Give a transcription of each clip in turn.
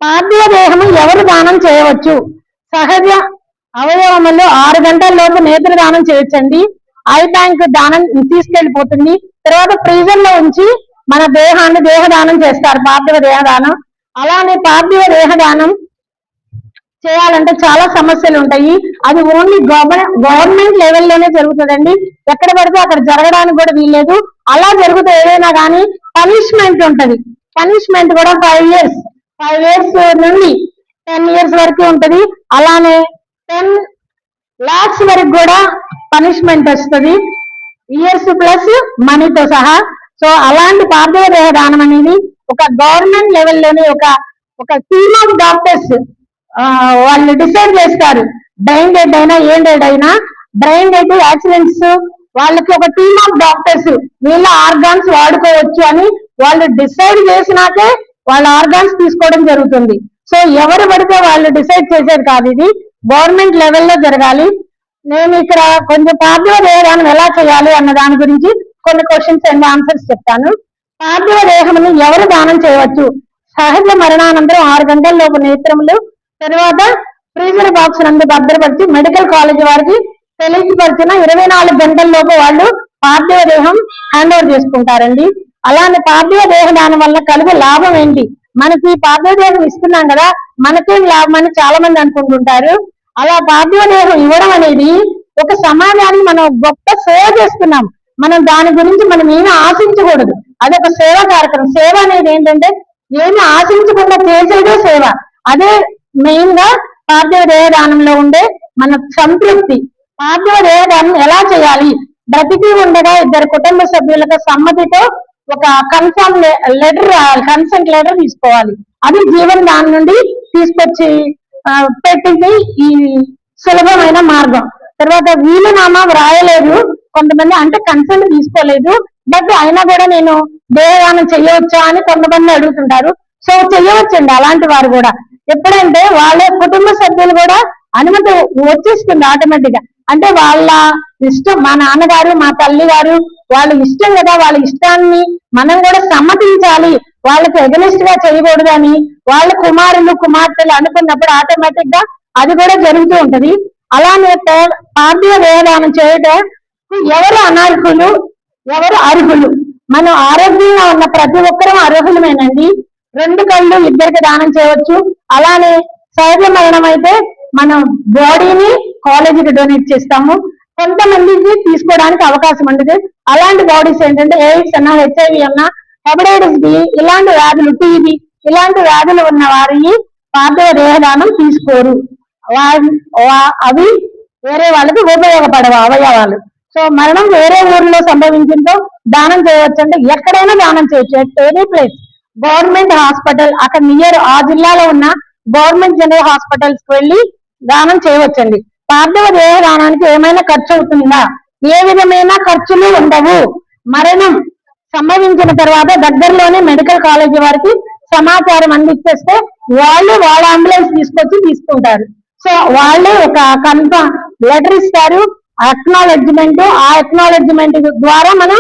పార్థివ దేహము ఎవరు దానం చేయవచ్చు? సహజ అవయవములు 6 గంటల లోపు నేత్రదానం చేయొచ్చండి. ఐ బ్యాంక్ దానం తీసుకెళ్లిపోతుంది. తర్వాత ఫ్రీజర్ లో ఉంచి మన దేహదానం చేస్తారు, పార్థివ దేహదానం. అలానే పార్థివ దేహదానం చేయాలంటే చాలా సమస్యలు ఉంటాయి. అది ఓన్లీ గవర్నమెంట్ లెవెల్లోనే జరుగుతుందండి. ఎక్కడ పడితే అక్కడ జరగడానికి కూడా వీల్లేదు. అలా జరుగుతుంది ఏదైనా కానీ పనిష్మెంట్ ఉంటది. పనిష్మెంట్ కూడా 5 years నుండి 10 years వరకు ఉంటది. అలానే 10 lakhs వరకు కూడా పనిష్మెంట్ వస్తుంది, ఇయర్స్ ప్లస్ మనీతో సహా. సో అలాంటి పార్థివ దేహ దానం అనేది ఒక గవర్నమెంట్ లెవెల్లోనే ఒక టీమ్ ఆఫ్ డాక్టర్స్ వాళ్ళు డిసైడ్ చేస్తారు. బ్రెయిన్ డెడ్ అయినా ఏం డెడ్ అయినా, బ్రెయిన్ డెడ్ యాక్సిడెంట్స్ వాళ్ళకి ఒక టీమ్ ఆఫ్ డాక్టర్స్ వీళ్ళ ఆర్గాన్స్ వాడుకోవచ్చు అని వాళ్ళు డిసైడ్ చేసినాకే వాళ్ళ ఆర్గాన్స్ తీసుకోవడం జరుగుతుంది. సో ఎవరు పడితే వాళ్ళు డిసైడ్ చేసేది కాదు, ఇది గవర్నమెంట్ లెవెల్లో జరగాలి. నేను ఇక్కడ కొంచెం పార్థివ దేహదానం ఎలా చేయాలి అన్న దాని గురించి కొన్ని క్వశ్చన్స్ అండ్ ఆన్సర్స్ చెప్తాను. పార్థివ దేహమును ఎవరు దానం చేయవచ్చు? సహజ మరణానంతరం 6 గంటల లోపు నేత్రములు, తర్వాత ఫ్రీజర్ బాక్స్ నందు భద్రపరిచి మెడికల్ కాలేజ్ వారికి తెలియపరిచిన 24 గంటల లోపు వాళ్ళు పార్థివ దేహం హ్యాండ్ ఓవర్ చేసుకుంటారండి. అలానే పార్థివ దేహదానం వల్ల కలిగే లాభం ఏంటి? మనకి పార్థివ దేహం ఇస్తున్నాం కదా, మనకేం లాభం అని చాలా మంది అనుకుంటుంటారు. అలా పార్థివ దేహం ఇవ్వడం అనేది ఒక సమాజానికి మనం గొప్ప సేవ చేస్తున్నాం. మనం దాని గురించి మనం ఏమీ ఆశించకూడదు, అదొక సేవా కార్యక్రమం. సేవ అనేది ఏంటంటే ఏమి ఆశించకుండా చేసేదే సేవ. అదే మెయిన్ గా పార్థివ దేహదానంలో ఉండే మన సంతృప్తి. పార్థివ దేహదానం ఎలా చేయాలి? బ్రతికి ఉండగా 2 కుటుంబ సభ్యులకు సమ్మతితో ఒక కన్సెంట్ లెటర్ తీసుకోవాలి. అది జీవన్ దాని నుండి తీసుకొచ్చి పెట్టింది ఈ సులభమైన మార్గం. తర్వాత వీలునామా వ్రాయలేదు కొంతమంది, అంటే కన్సెంట్ తీసుకోలేదు, బట్ అయినా కూడా నేను దేహదానం చెయ్యవచ్చా అని కొంతమంది అడుగుతుంటారు. సో చెయ్యవచ్చండి అలాంటి వారు కూడా. ఎప్పుడంటే వాళ్ళ కుటుంబ సభ్యులు కూడా అనుమతి వచ్చేస్తుంది ఆటోమేటిక్ గా. అంటే వాళ్ళ ఇష్టం, మా నాన్నగారు మా తల్లి గారు వాళ్ళ ఇష్టం కదా, వాళ్ళ ఇష్టాన్ని మనం కూడా సమ్మతించాలి, వాళ్ళకి ఎగనిస్ట్ గా చేయకూడదు అని వాళ్ళ కుమారులు కుమార్తెలు అనుకున్నప్పుడు ఆటోమేటిక్ గా అది కూడా జరుగుతూ ఉంటది. అలానే పార్థివ దేహదానం చేయటం ఎవరు అనర్హులు, ఎవరు అర్హులు? మనం ఆరోగ్యంగా ఉన్న ప్రతి ఒక్కరూ అర్హులమేనండి. 2 కళ్ళు 2కి దానం చేయవచ్చు. అలానే సహజ మరణం అయితే మనం బాడీని కాలేజీకి డొనేట్ చేస్తాము. కొంతమందికి తీసుకోవడానికి అవకాశం ఉండదు. అలాంటి బాడీస్ ఏంటంటే ఎయిడ్స్ అన్నా, HIV అన్నా, హెపటైటిస్ B ఇలాంటి వ్యాధులు, TB ఇలాంటి వ్యాధులు ఉన్న వారిని పార్థివ దేహదానం తీసుకోరు. అవి వేరే వాళ్ళకి ఉపయోగపడవు అవయవాలు. సో మరణం వేరే ఊర్లో సంభవించిందో దానం చేయవచ్చు. అంటే ఎక్కడైనా దానం చేయొచ్చు, at any place. Government hospital అక్కడ నియర్ ఆ జిల్లాలో ఉన్న గవర్నమెంట్ జనరల్ హాస్పిటల్స్ కి వెళ్ళి దానం చేయవచ్చండి. పార్థివ దేహదానానికి ఏమైనా ఖర్చు అవుతుందా? ఏ విధమైన ఖర్చులు ఉండవు. మరణం సంభవించిన తర్వాత దగ్గరలోనే మెడికల్ కాలేజీ వారికి సమాచారం అందించేస్తే వాళ్ళ అంబులెన్స్ తీసుకుంటారు. సో వాళ్ళే ఒక కన్ఫర్మ్ లెటర్ ఇస్తారు, అక్నాలెడ్జ్మెంట్. ఆ అక్నాలెడ్జ్మెంట్ ద్వారా మనం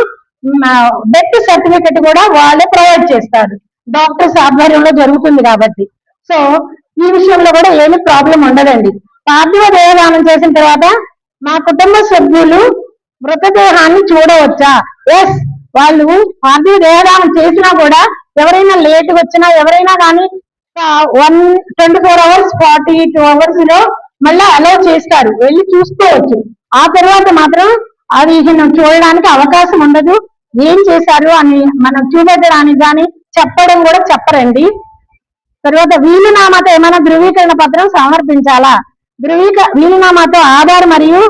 డెత్ సర్టిఫికెట్ కూడా వాళ్ళే ప్రొవైడ్ చేస్తారు. డాక్టర్స్ ఆధ్వర్యంలో జరుగుతుంది కాబట్టి. సో ఈ విషయంలో కూడా ఏమి ప్రాబ్లం ఉండదండి. పార్థివ దేహదానం చేసిన తర్వాత మా కుటుంబ సభ్యులు మృతదేహాన్ని చూడవచ్చా? ఎస్, వాళ్ళు పార్థివ దేహదానం చేసినా కూడా ఎవరైనా లేట్ వచ్చినా, ఎవరైనా కానీ 24 hours 42 hours లో మళ్ళీ అలౌ చేస్తారు, వెళ్ళి చూసుకోవచ్చు. ఆ తర్వాత మాత్రం అది చూడడానికి అవకాశం ఉండదు. ఏం చేశారు అని మనం చూపెట్టడానికి కానీ చెప్పడం కూడా చెప్పరండి. తర్వాత వీలునామాతో ఏమైనా ధృవీకరణ పత్రం సమర్పించాలా? వీలునామాతో ఆధార్ మరియు